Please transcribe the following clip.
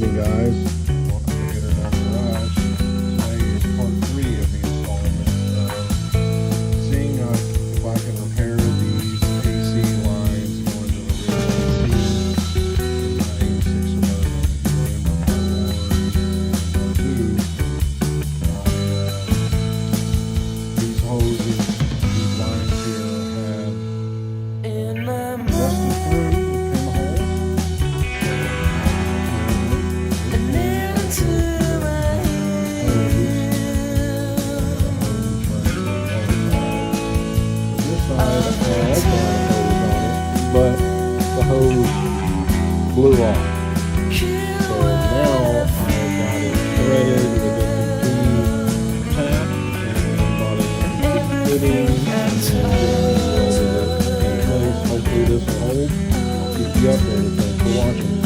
evening, guys. Welcome to Hitter Not Garage. Today is part 3 of the installment of seeing if I can repair these AC lines going to the rear AC in my 86 Suburban. If you remember part 1 and part 2, these hoses, these lines here have rusted through. But the hose blew off. So now I've got it threaded with a complete tap and got it fitting and welded it in place. Hopefully this will hold. I'll keep you updated. Thanks for watching.